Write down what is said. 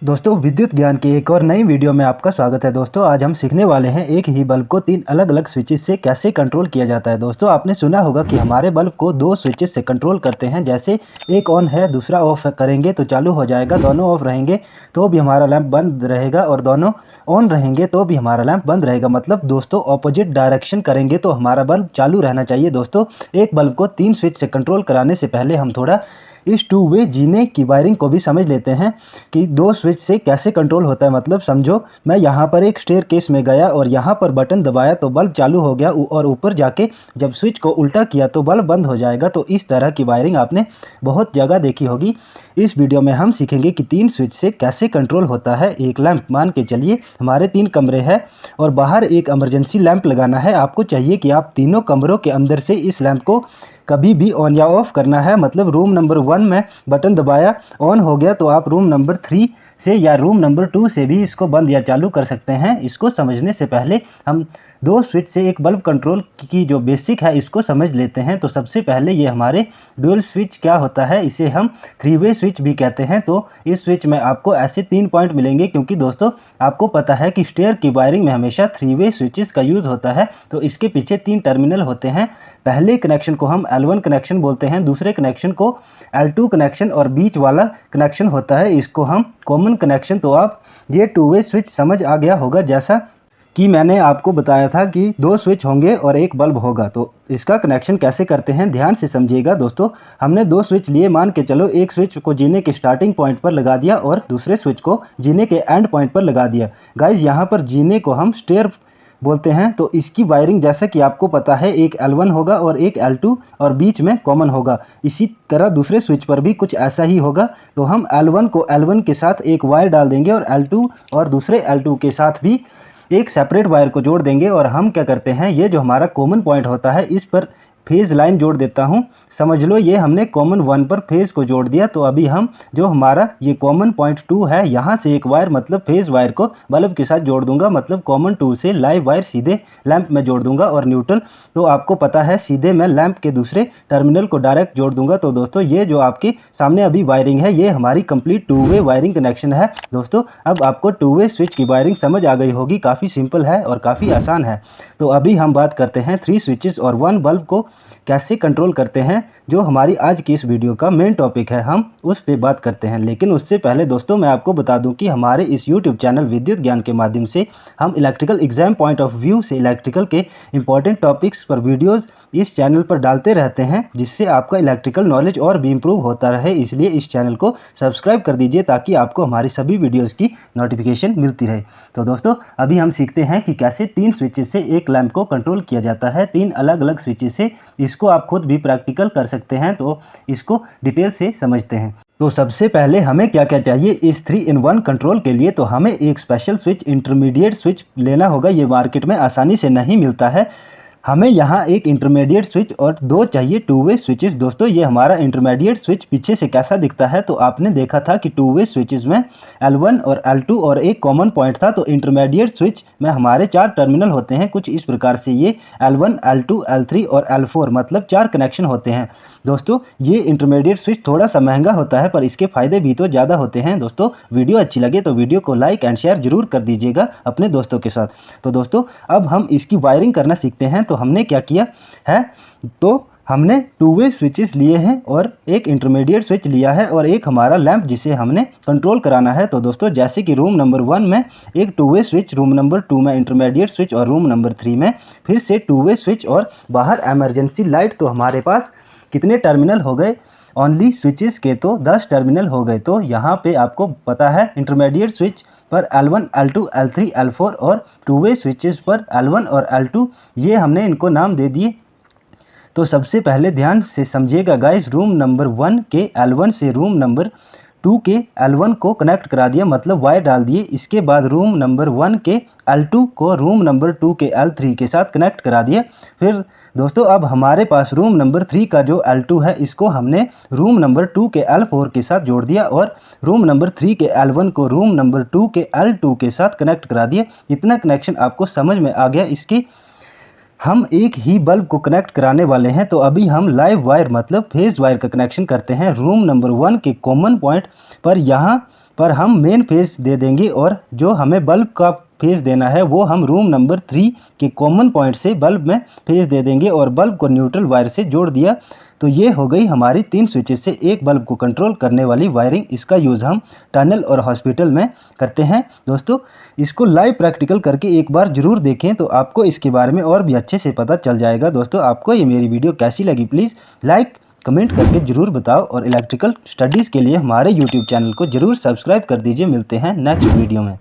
दोस्तों विद्युत ज्ञान की एक और नई वीडियो में आपका स्वागत है। दोस्तों आज हम सीखने वाले हैं एक ही बल्ब को तीन अलग अलग स्विचेस से कैसे कंट्रोल किया जाता है। दोस्तों आपने सुना होगा कि हमारे बल्ब को दो स्विचेस से कंट्रोल करते हैं, जैसे एक ऑन है दूसरा ऑफ करेंगे तो चालू हो जाएगा, दोनों ऑफ रहेंगे तो भी हमारा लैंप बंद रहेगा और दोनों ऑन रहेंगे तो भी हमारा लैंप बंद रहेगा। मतलब दोस्तों ऑपोजिट डायरेक्शन करेंगे तो हमारा बल्ब चालू रहना चाहिए। दोस्तों एक बल्ब को तीन स्विच से कंट्रोल कराने से पहले हम थोड़ा इस टू वे जीने की वायरिंग को भी समझ लेते हैं कि दो स्विच से कैसे कंट्रोल होता है। मतलब समझो मैं यहाँ पर एक स्टेयर केस में गया और यहाँ पर बटन दबाया तो बल्ब चालू हो गया और ऊपर जाके जब स्विच को उल्टा किया तो बल्ब बंद हो जाएगा। तो इस तरह की वायरिंग आपने बहुत जगह देखी होगी। इस वीडियो में हम सीखेंगे कि तीन स्विच से कैसे कंट्रोल होता है एक लैंप। मान के चलिए हमारे तीन कमरे हैं और बाहर एक इमरजेंसी लैंप लगाना है। आपको चाहिए कि आप तीनों कमरों के अंदर से इस लैंप को कभी भी ऑन या ऑफ करना है। मतलब रूम नंबर 1 में बटन दबाया ऑन हो गया तो आप रूम नंबर 3 से या रूम नंबर 2 से भी इसको बंद या चालू कर सकते हैं। इसको समझने से पहले हम दो स्विच से एक बल्ब कंट्रोल की जो बेसिक है इसको समझ लेते हैं। तो सबसे पहले ये हमारे ड्यूल स्विच क्या होता है, इसे हम थ्री वे स्विच भी कहते हैं। तो इस स्विच में आपको ऐसे 3 पॉइंट मिलेंगे, क्योंकि दोस्तों आपको पता है कि स्टेयर की वायरिंग में हमेशा थ्री वे स्विचेस का यूज़ होता है। तो इसके पीछे 3 टर्मिनल होते हैं। पहले कनेक्शन को हम L1 कनेक्शन बोलते हैं, दूसरे कनेक्शन को L2 कनेक्शन और बीच वाला कनेक्शन होता है इसको हम कॉमन कनेक्शन। तो आप ये टू वे स्विच समझ आ गया होगा, जैसा कि मैंने आपको बताया था कि दो स्विच होंगे और एक बल्ब होगा। तो इसका कनेक्शन कैसे करते हैं ध्यान से समझिएगा। दोस्तों हमने दो स्विच लिए, मान के चलो एक स्विच को जीने के स्टार्टिंग पॉइंट पर लगा दिया और दूसरे स्विच को जीने के एंड पॉइंट पर लगा दिया। गाइज यहाँ पर जीने को हम स्टेयर बोलते हैं। तो इसकी वायरिंग जैसा कि आपको पता है एक L1 होगा और एक L2 और बीच में कॉमन होगा। इसी तरह दूसरे स्विच पर भी कुछ ऐसा ही होगा। तो हम L1 को L1 के साथ एक वायर डाल देंगे और L2 और दूसरे L2 के साथ भी एक सेपरेट वायर को जोड़ देंगे। और हम क्या करते हैं, ये जो हमारा कॉमन पॉइंट होता है इस पर फेज लाइन जोड़ देता हूं। समझ लो ये हमने कॉमन 1 पर फेज को जोड़ दिया। तो अभी हम जो हमारा ये कॉमन पॉइंट 2 है, यहां से एक वायर मतलब फेज वायर को बल्ब के साथ जोड़ दूंगा। मतलब कॉमन 2 से लाइव वायर सीधे लैंप में जोड़ दूंगा और न्यूट्रल तो आपको पता है सीधे मैं लैंप के दूसरे टर्मिनल को डायरेक्ट जोड़ दूंगा। तो दोस्तों ये जो आपके सामने अभी वायरिंग है ये हमारी complete two way wiring connection है। दोस्तों अब आपको टू वे स्विच की वायरिंग समझ आ गई होगी, काफ़ी सिंपल है और काफ़ी आसान है। तो अभी हम बात करते हैं थ्री स्विचेस और वन बल्ब को कैसे कंट्रोल करते हैं, जो हमारी आज की इस वीडियो का मेन टॉपिक है। हम उस पे बात करते हैं, लेकिन उससे पहले दोस्तों मैं आपको बता दूं कि हमारे इस YouTube चैनल विद्युत ज्ञान के माध्यम से हम electrical exam point of view से इलेक्ट्रिकल के इंपॉर्टेंट टॉपिक्स पर वीडियोस इस चैनल पर डालते रहते हैं, जिससे आपका इलेक्ट्रिकल नॉलेज और भी इम्प्रूव होता रहे। इसलिए इस चैनल को सब्सक्राइब कर दीजिए ताकि आपको हमारी सभी वीडियोज़ की नोटिफिकेशन मिलती रहे। तो दोस्तों अभी हम सीखते हैं कि कैसे तीन स्विचेस से एक लैंप को कंट्रोल किया जाता है, तीन अलग अलग स्विचेस से। इसको आप खुद भी प्रैक्टिकल कर सकते हैं, तो इसको डिटेल से समझते हैं। तो सबसे पहले हमें क्या क्या चाहिए इस 3-in-1 कंट्रोल के लिए। तो हमें एक स्पेशल स्विच इंटरमीडिएट स्विच लेना होगा, ये मार्केट में आसानी से नहीं मिलता है। हमें यहाँ एक इंटरमीडिएट स्विच और दो चाहिए टू वे स्विचेस। दोस्तों ये हमारा इंटरमीडिएट स्विच पीछे से कैसा दिखता है, तो आपने देखा था कि टू वे स्विचेस में L1 और L2 और एक कॉमन पॉइंट था। तो इंटरमीडिएट स्विच में हमारे 4 टर्मिनल होते हैं कुछ इस प्रकार से, ये L1 L2 L3 और L4 मतलब 4 कनेक्शन होते हैं। दोस्तों ये इंटरमीडिएट स्विच थोड़ा सा महंगा होता है पर इसके फायदे भी तो ज़्यादा होते हैं। दोस्तों वीडियो अच्छी लगे तो वीडियो को लाइक एंड शेयर जरूर कर दीजिएगा अपने दोस्तों के साथ। तो दोस्तों अब हम इसकी वायरिंग करना सीखते हैं। तो हमने क्या किया है, तो हमने टू वे स्विचेस लिए हैं और एक इंटरमीडिएट स्विच लिया है और एक हमारा लैंप जिसे हमने कंट्रोल कराना है। तो दोस्तों जैसे कि रूम नंबर 1 में एक two way switch, room number 2 में इंटरमीडिएट स्विच और रूम नंबर 3 में फिर से टू वे स्विच और बाहर इमरजेंसी लाइट। तो हमारे पास कितने टर्मिनल हो गए, ओनली स्विचेस के तो 10 टर्मिनल हो गए। तो यहाँ पे आपको पता है इंटरमीडिएट स्विच पर L1 L2 L3 L4 और टू वे स्विचेस पर L1 और L2 ये हमने इनको नाम दे दिए। तो सबसे पहले ध्यान से समझिएगा गाइस, रूम नंबर 1 के L1 से रूम नंबर 2 के L1 को कनेक्ट करा दिया, मतलब वायर डाल दिए। इसके बाद रूम नंबर 1 के L2 को रूम नंबर 2 के L3 के साथ कनेक्ट करा दिया। फिर दोस्तों अब हमारे पास रूम नंबर 3 का जो L2 है इसको हमने रूम नंबर 2 के L4 के साथ जोड़ दिया और रूम नंबर 3 के L1 को रूम नंबर 2 के L2 के साथ कनेक्ट करा दिया। इतना कनेक्शन आपको समझ में आ गया। इसके हम एक ही बल्ब को कनेक्ट कराने वाले हैं। तो अभी हम लाइव वायर मतलब फेज वायर का कनेक्शन करते हैं। रूम नंबर 1 के कॉमन पॉइंट पर यहाँ पर हम मेन फेस दे देंगे और जो हमें बल्ब का फेस देना है वो हम रूम नंबर 3 के कॉमन पॉइंट से बल्ब में फेस दे देंगे और बल्ब को न्यूट्रल वायर से जोड़ दिया। तो ये हो गई हमारी 3 स्विचेस से एक बल्ब को कंट्रोल करने वाली वायरिंग। इसका यूज़ हम टनल और हॉस्पिटल में करते हैं। दोस्तों इसको लाइव प्रैक्टिकल करके एक बार ज़रूर देखें तो आपको इसके बारे में और भी अच्छे से पता चल जाएगा। दोस्तों आपको ये मेरी वीडियो कैसी लगी प्लीज़ लाइक कमेंट करके ज़रूर बताओ और इलेक्ट्रिकल स्टडीज़ के लिए हमारे यूट्यूब चैनल को ज़रूर सब्सक्राइब कर दीजिए। मिलते हैं नेक्स्ट वीडियो में।